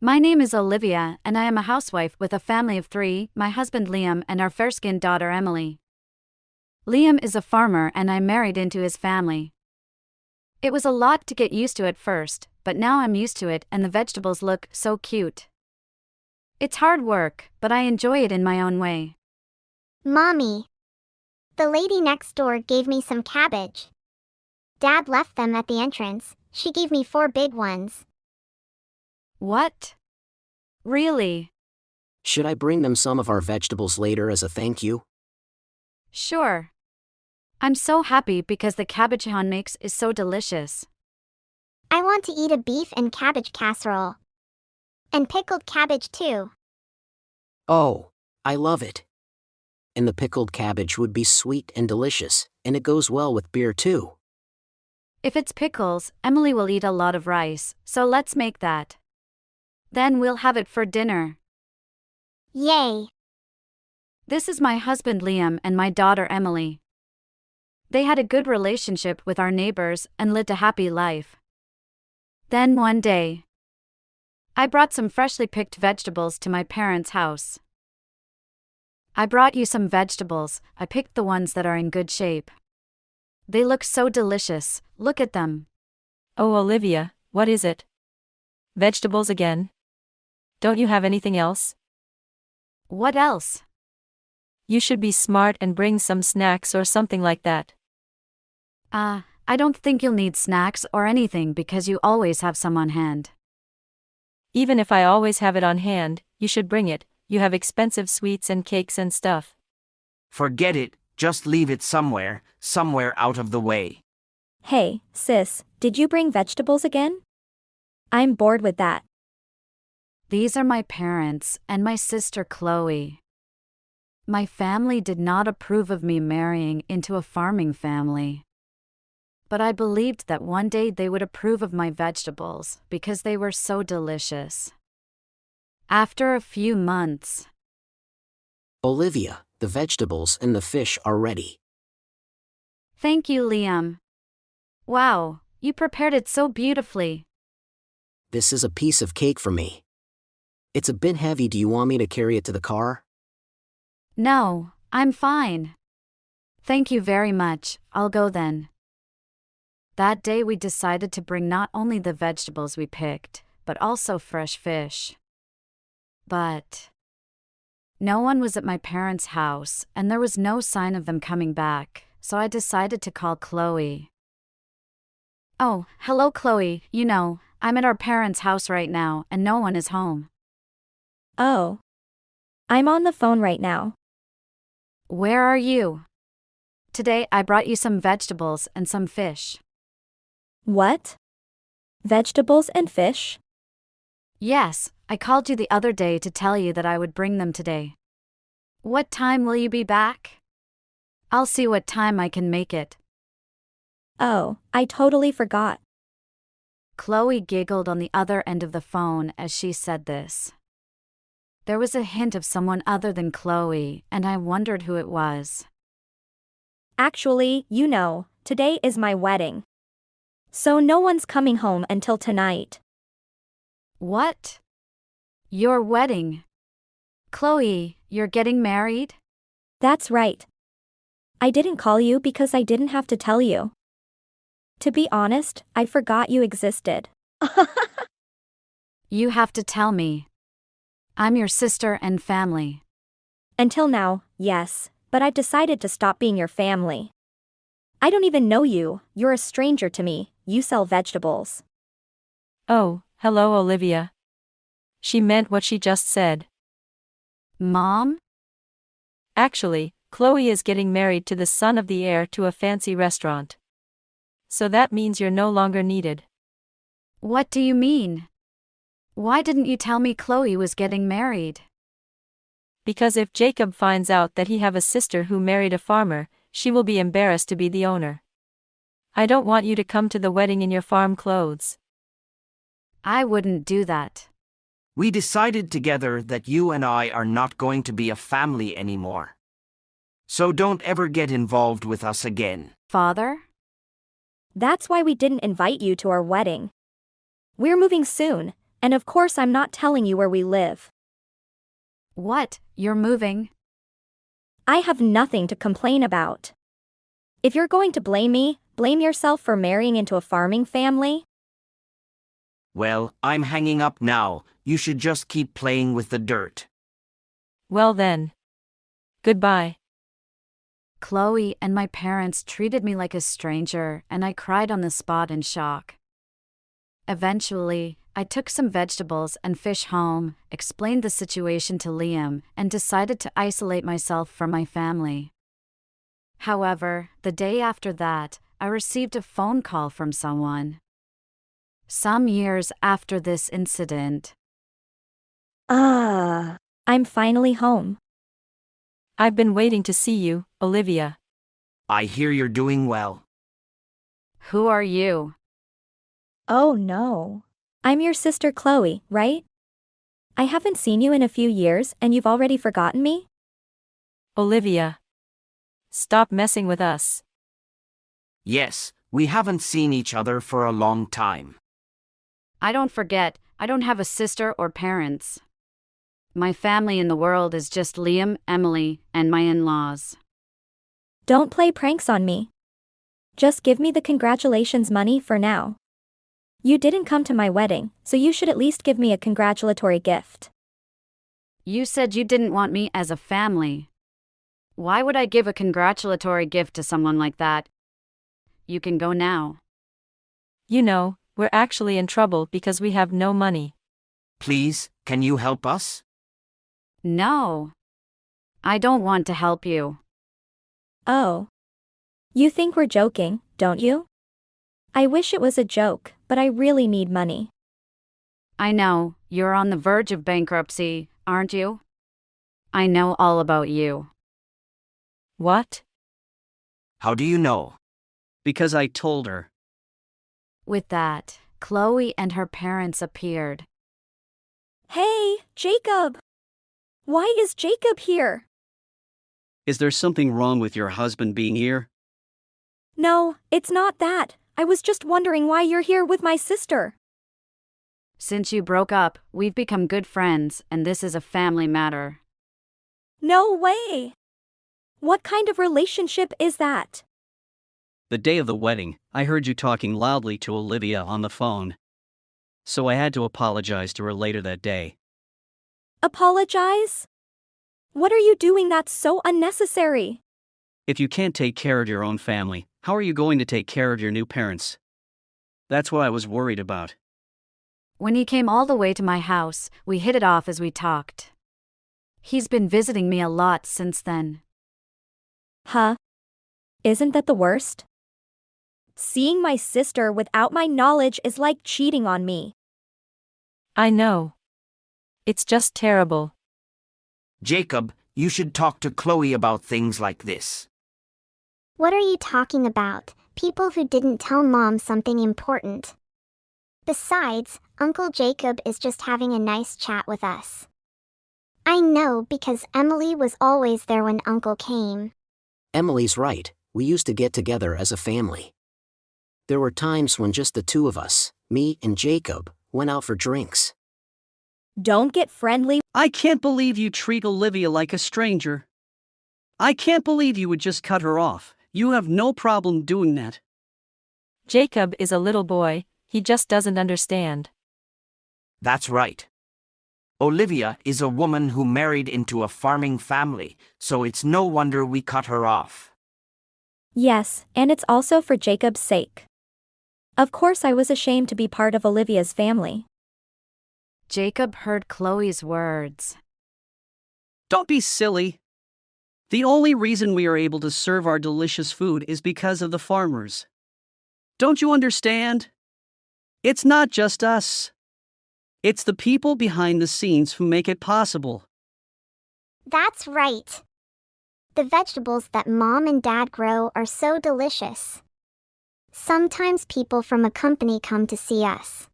My name is Olivia, and I am a housewife with a family of three, my husband Liam and our fair-skinned daughter Emily. Liam is a farmer and I'm married into his family. It was a lot to get used to at first, but now I'm used to it and the vegetables look so cute. It's hard work, but I enjoy it in my own way. Mommy. The lady next door gave me some cabbage. Dad left them at the entrance. She gave me 4 big ones. What? Really? Should I bring them some of our vegetables later as a thank you? Sure. I'm so happy because the cabbage Han makes is so delicious. I want to eat a beef and cabbage casserole. And pickled cabbage too. Oh, I love it. And the pickled cabbage would be sweet and delicious, and it goes well with beer too. If it's pickles, Emily will eat a lot of rice, so let's make that. Then we'll have it for dinner. Yay! This is my husband Liam and my daughter Emily. They had a good relationship with our neighbors and lived a happy life. Then one day, I brought some freshly picked vegetables to my parents' house. I brought you some vegetables. I picked the ones that are in good shape. They look so delicious, look at them. Oh, Olivia, what is it? Vegetables again? Don't you have anything else? What else? You should be smart and bring some snacks or something like that. I don't think you'll need snacks or anything because you always have some on hand. Even if I always have it on hand, you should bring it. You have expensive sweets and cakes and stuff. Forget it, just leave it somewhere out of the way. Hey, sis, did you bring vegetables again? I'm bored with that. These are my parents and my sister Chloe. My family did not approve of me marrying into a farming family. But I believed that one day they would approve of my vegetables because they were so delicious. After a few months, Olivia, the vegetables and the fish are ready. Thank you, Liam. Wow, you prepared it so beautifully. This is a piece of cake for me. It's a bit heavy. Do you want me to carry it to the car? No, I'm fine. Thank you very much, I'll go then. That day we decided to bring not only the vegetables we picked, but also fresh fish. But no one was at my parents' house, and there was no sign of them coming back, so I decided to call Chloe. Oh, hello Chloe, I'm at our parents' house right now, and no one is home. Oh. I'm on the phone right now. Where are you? Today I brought you some vegetables and some fish. What? Vegetables and fish? Yes, I called you the other day to tell you that I would bring them today. What time will you be back? I'll see what time I can make it. Oh, I totally forgot. Chloe giggled on the other end of the phone as she said this. There was a hint of someone other than Chloe, and I wondered who it was. Actually, today is my wedding. So no one's coming home until tonight. What? Your wedding? Chloe, you're getting married? That's right. I didn't call you because I didn't have to tell you. To be honest, I forgot you existed. You have to tell me. I'm your sister and family. Until now, yes, but I've decided to stop being your family. I don't even know you, you're a stranger to me, you sell vegetables. Oh, hello Olivia. She meant what she just said. Mom? Actually, Chloe is getting married to the son of the heir to a fancy restaurant. So that means you're no longer needed. What do you mean? Why didn't you tell me Chloe was getting married? Because if Jacob finds out that he have a sister who married a farmer, she will be embarrassed to be the owner. I don't want you to come to the wedding in your farm clothes. I wouldn't do that. We decided together that you and I are not going to be a family anymore. So don't ever get involved with us again. Father? That's why we didn't invite you to our wedding. We're moving soon, And of course, I'm not telling you where we live. What? You're moving? I have nothing to complain about. If you're going to blame me, blame yourself for marrying into a farming family. Well, I'm hanging up now. You should just keep playing with the dirt. Well then. Goodbye. Chloe and my parents treated me like a stranger, and I cried on the spot in shock. Eventually, I took some vegetables and fish home, explained the situation to Liam, and decided to isolate myself from my family. However, the day after that, I received a phone call from someone. Some years after this incident. I'm finally home. I've been waiting to see you, Olivia. I hear you're doing well. Who are you? Oh no. I'm your sister Chloe, right? I haven't seen you in a few years and you've already forgotten me? Olivia. Stop messing with us. Yes, we haven't seen each other for a long time. I don't forget, I don't have a sister or parents. My family in the world is just Liam, Emily, and my in-laws. Don't play pranks on me. Just give me the congratulations money for now. You didn't come to my wedding, so you should at least give me a congratulatory gift. You said you didn't want me as a family. Why would I give a congratulatory gift to someone like that? You can go now. You know, we're actually in trouble because we have no money. Please, can you help us? No. I don't want to help you. Oh. You think we're joking, don't you? I wish it was a joke, but I really need money. I know, you're on the verge of bankruptcy, aren't you? I know all about you. What? How do you know? Because I told her. With that, Chloe and her parents appeared. Hey, Jacob! Why is Jacob here? Is there something wrong with your husband being here? No, it's not that. I was just wondering why you're here with my sister. Since you broke up, we've become good friends, and this is a family matter. No way! What kind of relationship is that? The day of the wedding, I heard you talking loudly to Olivia on the phone. So I had to apologize to her later that day. Apologize? What are you doing that's so unnecessary? If you can't take care of your own family, how are you going to take care of your new parents? That's what I was worried about. When he came all the way to my house, we hit it off as we talked. He's been visiting me a lot since then. Huh? Isn't that the worst? Seeing my sister without my knowledge is like cheating on me. I know. It's just terrible. Jacob, you should talk to Chloe about things like this. What are you talking about? People who didn't tell Mom something important. Besides, Uncle Jacob is just having a nice chat with us. I know because Emily was always there when Uncle came. Emily's right, we used to get together as a family. There were times when just the two of us, me and Jacob, went out for drinks. Don't get friendly. I can't believe you treat Olivia like a stranger. I can't believe you would just cut her off. You have no problem doing that. Jacob is a little boy, he just doesn't understand. That's right. Olivia is a woman who married into a farming family, so it's no wonder we cut her off. Yes, and it's also for Jacob's sake. Of course I was ashamed to be part of Olivia's family. Jacob heard Chloe's words. Don't be silly. The only reason we are able to serve our delicious food is because of the farmers. Don't you understand? It's not just us. It's the people behind the scenes who make it possible. That's right. The vegetables that Mom and Dad grow are so delicious. Sometimes people from a company come to see us.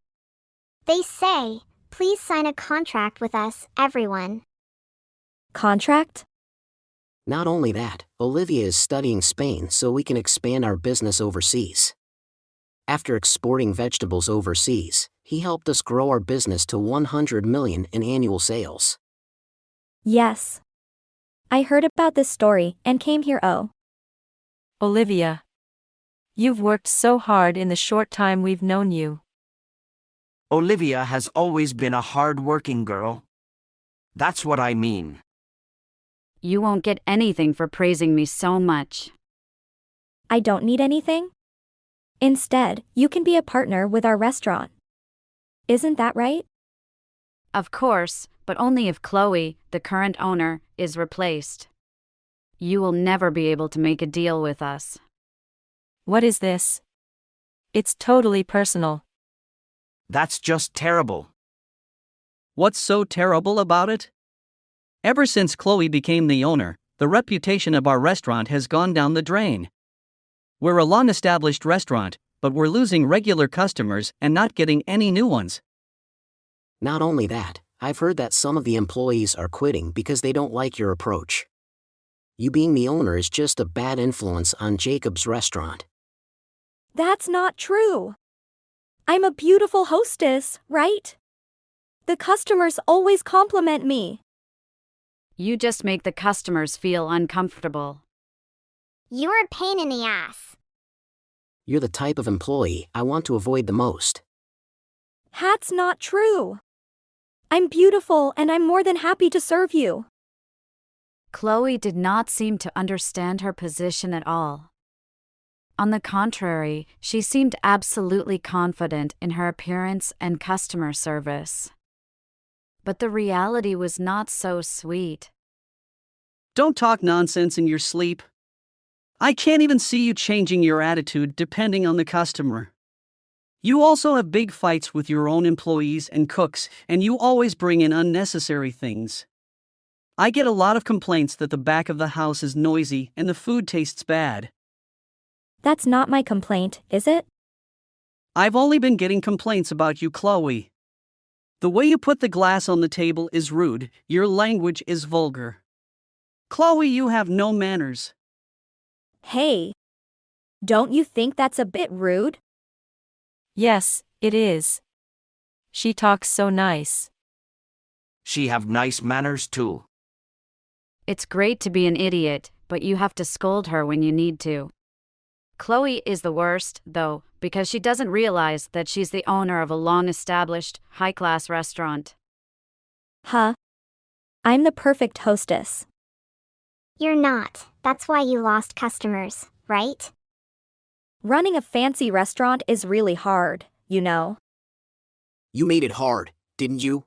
They say, "Please sign a contract with us, everyone." Contract? Not only that, Olivia is studying Spain so we can expand our business overseas. After exporting vegetables overseas, He helped us grow our business to 100 million in annual sales. Yes. I heard about this story and came here. Oh. Olivia. You've worked so hard in the short time we've known you. Olivia has always been a hard-working girl. That's what I mean. You won't get anything for praising me so much. I don't need anything? Instead, you can be a partner with our restaurant. Isn't that right? Of course, but only if Chloe, the current owner, is replaced. You will never be able to make a deal with us. What is this? It's totally personal. That's just terrible. What's so terrible about it? Ever since Chloe became the owner, the reputation of our restaurant has gone down the drain. We're a long-established restaurant, but we're losing regular customers and not getting any new ones. Not only that, I've heard that some of the employees are quitting because they don't like your approach. You being the owner is just a bad influence on Jacob's restaurant. That's not true. I'm a beautiful hostess, right? The customers always compliment me. You just make the customers feel uncomfortable. You're a pain in the ass. You're the type of employee I want to avoid the most. That's not true. I'm beautiful and I'm more than happy to serve you. Chloe did not seem to understand her position at all. On the contrary, she seemed absolutely confident in her appearance and customer service. But the reality was not so sweet. Don't talk nonsense in your sleep. I can't even see you changing your attitude depending on the customer. You also have big fights with your own employees and cooks, and you always bring in unnecessary things. I get a lot of complaints that the back of the house is noisy and the food tastes bad. That's not my complaint, is it? I've only been getting complaints about you, Chloe. The way you put the glass on the table is rude, your language is vulgar. Chloe, you have no manners. Hey. Don't you think that's a bit rude? Yes, it is. She talks so nice. She have nice manners too. It's great to be an idiot, but you have to scold her when you need to. Chloe is the worst, though, because she doesn't realize that she's the owner of a long-established, high-class restaurant. Huh? I'm the perfect hostess. You're not. That's why you lost customers, right? Running a fancy restaurant is really hard, you know. You made it hard, didn't you?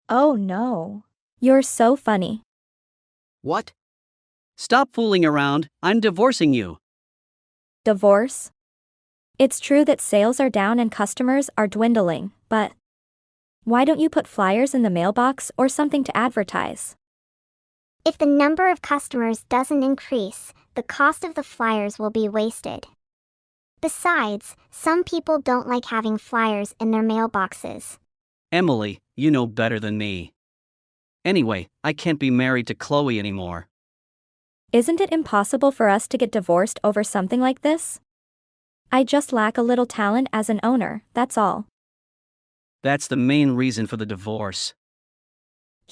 Oh no. You're so funny. What? Stop fooling around, I'm divorcing you. Divorce? It's true that sales are down and customers are dwindling, but why don't you put flyers in the mailbox or something to advertise? If the number of customers doesn't increase, the cost of the flyers will be wasted. Besides, some people don't like having flyers in their mailboxes. Emily, you know better than me. Anyway, I can't be married to Chloe anymore. Isn't it impossible for us to get divorced over something like this? I just lack a little talent as an owner, that's all. That's the main reason for the divorce.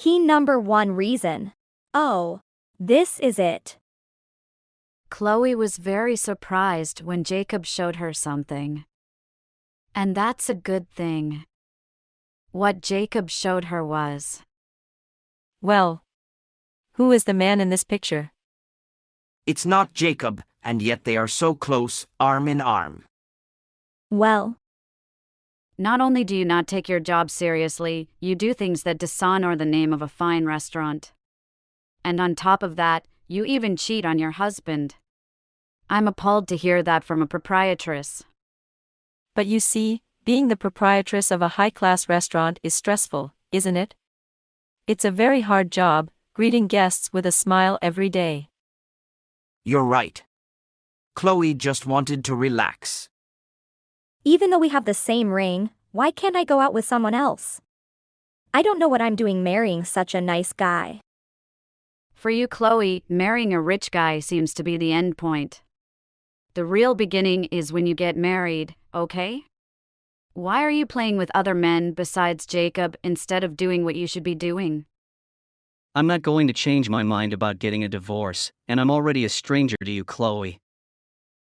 Number one reason. Oh, this is it. Chloe was very surprised when Jacob showed her something. And that's a good thing. What Jacob showed her was... Well, who is the man in this picture? It's not Jacob, and yet they are so close, arm in arm. Well, Not only do you not take your job seriously, you do things that dishonor the name of a fine restaurant. And on top of that, you even cheat on your husband. I'm appalled to hear that from a proprietress. But you see, being the proprietress of a high-class restaurant is stressful, isn't it? It's a very hard job, greeting guests with a smile every day. You're right. Chloe just wanted to relax. even though we have the same ring, why can't I go out with someone else? I don't know what I'm doing marrying such a nice guy. For you, Chloe, marrying a rich guy seems to be the end point. The real beginning is when you get married, okay? Why are you playing with other men besides Jacob instead of doing what you should be doing? I'm not going to change my mind about getting a divorce, and I'm already a stranger to you, Chloe.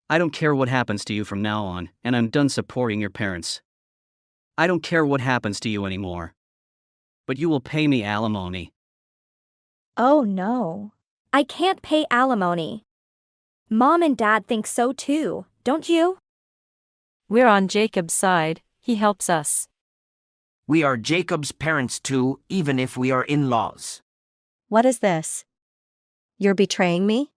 I don't care what happens to you from now on, and I'm done supporting your parents. I don't care what happens to you anymore. But you will pay me alimony. Oh no. I can't pay alimony. Mom and Dad think so too, don't you? We're on Jacob's side, he helps us. We are Jacob's parents too, even if we are in-laws. What is this? You're betraying me?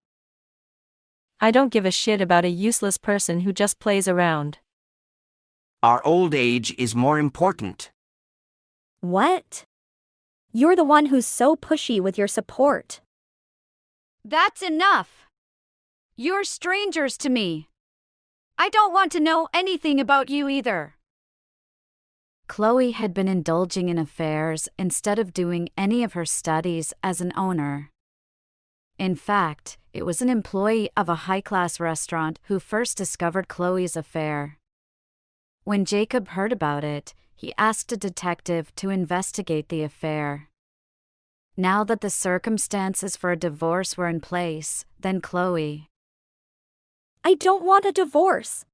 I don't give a shit about a useless person who just plays around. Our old age is more important. What? You're the one who's so pushy with your support. That's enough. You're strangers to me. I don't want to know anything about you either. Chloe had been indulging in affairs instead of doing any of her studies as an owner. In fact, it was an employee of a high-class restaurant who first discovered Chloe's affair. When Jacob heard about it, he asked a detective to investigate the affair. Now that the circumstances for a divorce were in place, then Chloe. I don't want a divorce.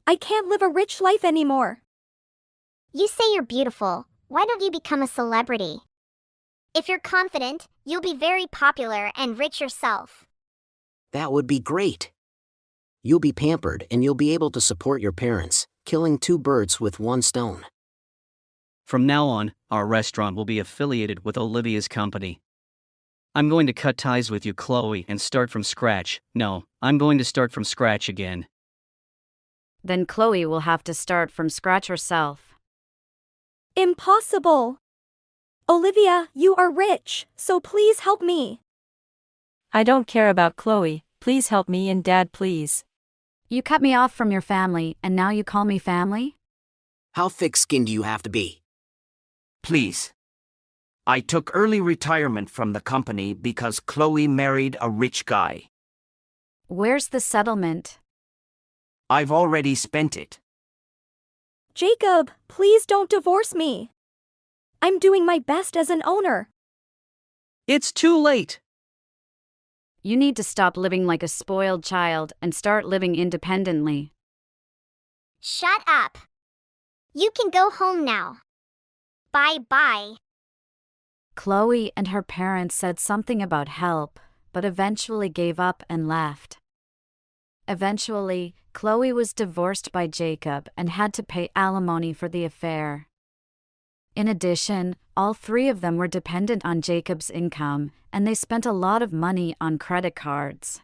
I can't live a rich life anymore. You say you're beautiful. Why don't you become a celebrity? If you're confident, you'll be very popular and rich yourself. That would be great. You'll be pampered and you'll be able to support your parents, killing two birds with one stone. From now on, our restaurant will be affiliated with Olivia's company. I'm going to cut ties with you, Chloe, and start from scratch. No, I'm going to start from scratch again. Then Chloe will have to start from scratch herself. Impossible. Olivia, you are rich, so please help me. I don't care about Chloe, please help me and Dad, please. You cut me off from your family and now you call me family? How thick-skinned do you have to be? Please. I took early retirement from the company because Chloe married a rich guy. Where's the settlement? I've already spent it. Jacob, please don't divorce me. I'm doing my best as an owner. It's too late. You need to stop living like a spoiled child and start living independently. Shut up. You can go home now. Bye-bye. Chloe and her parents said something about help, but eventually gave up and left. Eventually, Chloe was divorced by Jacob and had to pay alimony for the affair. In addition, all three of them were dependent on Jacob's income, and they spent a lot of money on credit cards.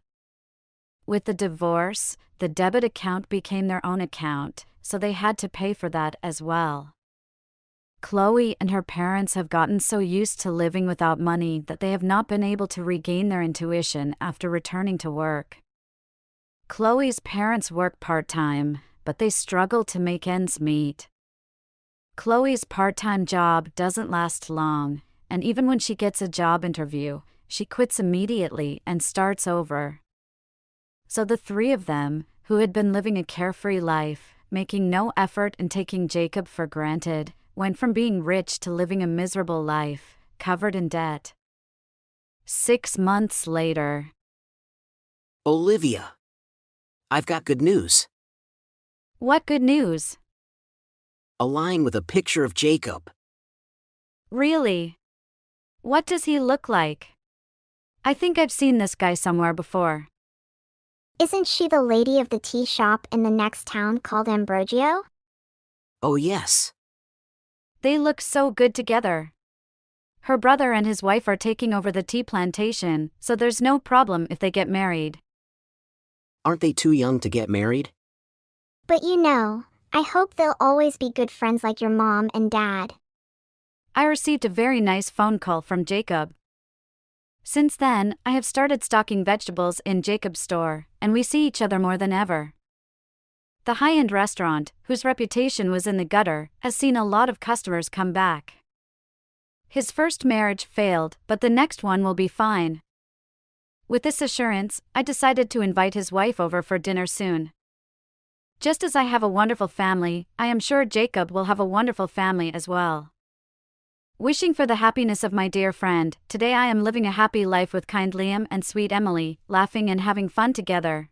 With the divorce, the debit account became their own account, so they had to pay for that as well. Chloe and her parents have gotten so used to living without money that they have not been able to regain their intuition after returning to work. Chloe's parents work part-time, but they struggle to make ends meet. Chloe's part-time job doesn't last long, and even when she gets a job interview, she quits immediately and starts over. So the three of them, who had been living a carefree life, making no effort and taking Jacob for granted, went from being rich to living a miserable life, covered in debt. 6 months later. Olivia. I've got good news. What good news? A line with a picture of Jacob. Really? What does he look like? I think I've seen this guy somewhere before. Isn't she the lady of the tea shop in the next town called Ambrogio? Oh yes. They look so good together. Her brother and his wife are taking over the tea plantation, so there's no problem if they get married. Aren't they too young to get married? But you know, I hope they'll always be good friends like your mom and dad. I received a very nice phone call from Jacob. Since then, I have started stocking vegetables in Jacob's store, and we see each other more than ever. The high-end restaurant, whose reputation was in the gutter, has seen a lot of customers come back. His first marriage failed, but the next one will be fine. With this assurance, I decided to invite his wife over for dinner soon. Just as I have a wonderful family, I am sure Jacob will have a wonderful family as well. Wishing for the happiness of my dear friend, today I am living a happy life with kind Liam and sweet Emily, laughing and having fun together.